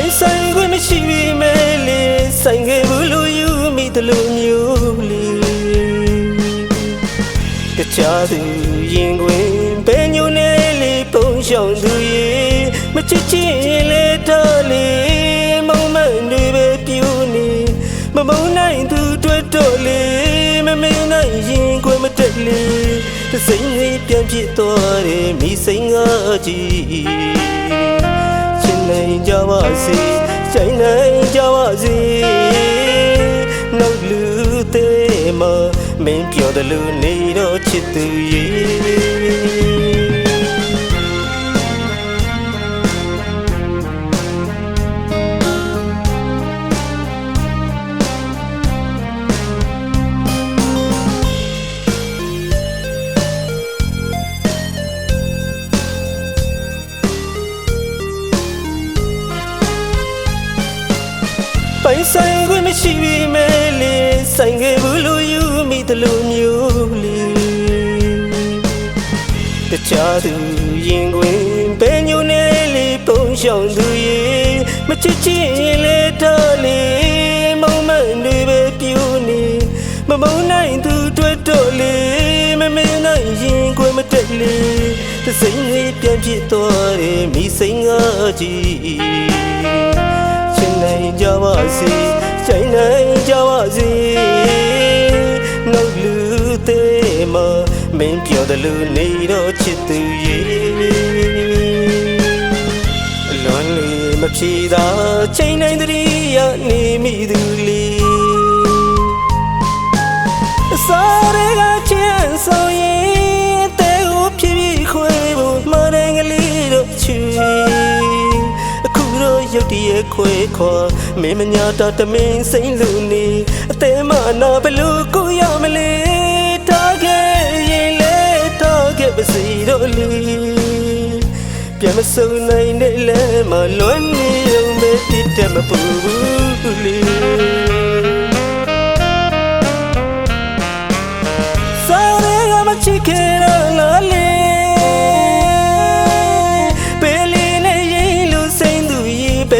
ပိုင်ဆိုင်ခွင့်မရှိပြီမဲလေဆိုင်ခဲ့ဘူးလို့ယူမိတယ်လို့မျိုးလေတခြားသူရင်ခွင်ဘယ်ညိုနေလေပုံရှောင်သူရေမချစ်ချင်လေတော့လေမုံမန်တွေပဲပြူနေမမုံနိုင်သူတွေ့တော့လေမမင်းနိုင်ရင်ခွင့်မတက်လေတစိမ့်လေးပြန်ဖြစ်သွားတယ်မိစိမ့်ကားကြီးနိုင်ကြပါစေချိန်နိုင်ကြပါစေနောက်လူသေးမမင်းပြောတယ်လို့နေတော့ချစ်သူရေပိုင်ဆိုင်ခွင့်မရှိပြီမဲလေဆိုင်ခဲ့ဘူးလို့ယူမိတယ်လို့မျိုးလေတခြားသူရင်ခွင်ဘယ်ညိုနေလေပုံရှောင်သူရေမချစ်ချင်လေတော့လေမုံမန်တွေပဲပြူနေမမုံနိုင်သူတွေ့တော့လေမမင်းနိုင်ရင်ခွင့်မတက်လေတစိမ့်လေးပြန်ဖြစ်သွားတယ်မိစိမ့်ကားကြီးနိုင်ကြပါစေချိန်နိုင်ကြပါစေနောက်လူသေးမမင်းပြောတယ်လို့နေတော့ချစ်သူရေလွန်လေမဖြေသာချိန်နိုင်တည်းရနေမိသူလေးစားရကချမ်းဆောင်ရင်တဲကိုဖြည်းခွေဖို့မနိုင်ကလေးတော့ချွေရုတ်တရက်ခွေခေါ်မင်းမညာတာတမင်းစိမ့်လူနေအသေးမနာဘလို့ကိုရမလဲထားခဲ့ရင်လေထားခဲ့ပါစီတော့လေပြန်မစုံနိုင်တဲ့လဲမလွန်နေအောင်မတည်တယ်မပူဘူးလေစားရကမချစ်ခဲ့ရလားလေ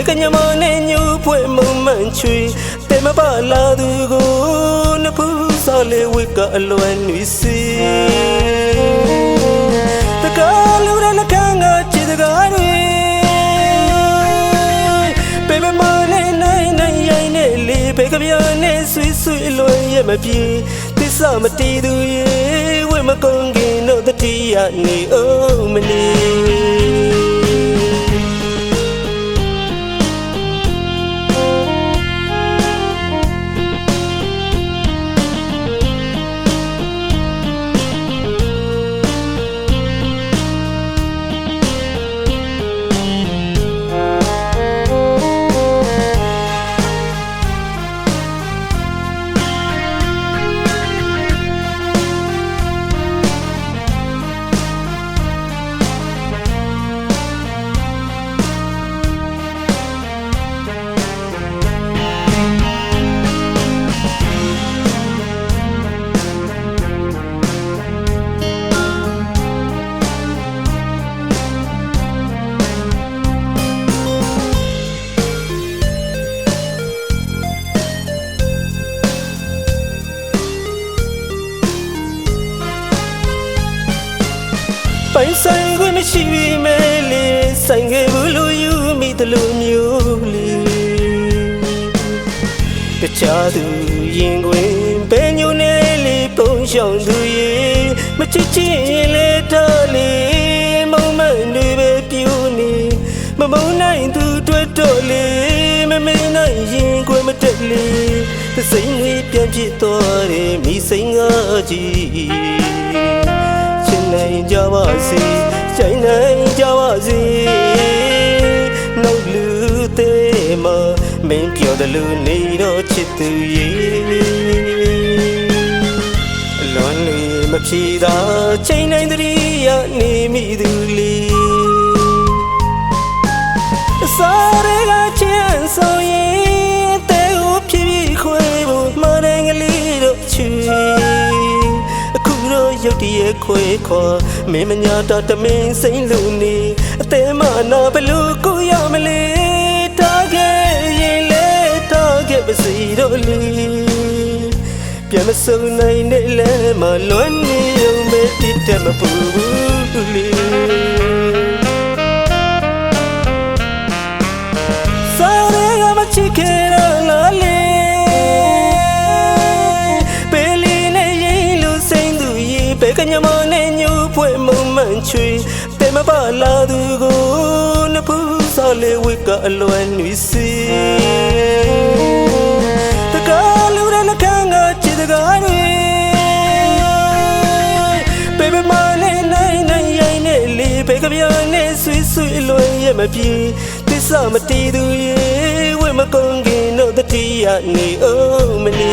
ကညမနဲ့ညူဖွေမုံမှန်ချွေတဲမပါလာသူကိုနှဖူးစားလေဝိကအလွန်နွေစီတကားလူရလခန်းကချစ်တကားတွေပေမမနဲ့နိုင်နိုင်ရိုင်းနဲ့လေပေကပြားနဲ့ဆွေးဆွေးလွယ်ရမပြေသစ္စာမတည်သူရေဝိမကုန်းကင်းတော့တတိယနေအောင်မနေပိုင်ဆိုင်ခွင့်မရှိပြီမဲလေဆိုင်ခဲ့ဘူးလို့ယူမိတယ်လို့မျိုးလေတခြားသူရင်ခွင်ဘယ်ညိုနေလေပုံရှောင်သူရေမချစ်ချင်လေတော့လေမုံမန်တွေပဲပြူနေမမုံနိုင်သူတွေ့တော့လေမမင်းနိုင်ရင်ခွင့်မတက်လေသစိမ့်လေးပြန်ဖြစ်သွားတယ်မိစိမ့်ကားကြီးနိုင်ကြပါစေချိန်နိုင်ကြပါစေနောက်လူသေးမမင်းပြောတယ်လို့နေတော့ချစ်သူရေလွန်လေမဖြေသာချိန်နိုင်တည်းရနေမိသူလေးစားရကချမ်းဆောင်ရင်တဲကိုဖြည်းခွေဖို့မနိုင်ကလေးတော့ချွေရုတ်တရက်ခွေခေါ်မင်းမညာတာတမင်းစိမ့်လူနေအသေးမနာဘလို့ကိုရမလဲထားခဲ့ တော့လေပြန်မစုံနိုင်တဲ့လမ်းမှာလွမ်းနေအောင်ပဲတိတက်မပူဘူးလေစားရကမချစ်ခဲ့ရလားလေပဲလီနဲ့ရင်လူစိမ့်သူရေးပဲကညမနဲ့ညူဖွဲ့မုံမှန်ချွေပဲမပါလာသူကိုနှဖူးစားလေဝိကအလွမ်းနွေစီတကားလူတဲ့နှခမ်းကချစ်တကားတွေပဲပဲမနဲ့နိုင်နိုင်ရိုင်းနဲ့လေပဲကပြားနဲ့ဆွေးဆွေးလွယ်ရမပြေသစ္စာမတည်သူရေဝိမကုန်းခင်တော့တတိယနေအောင်မလီ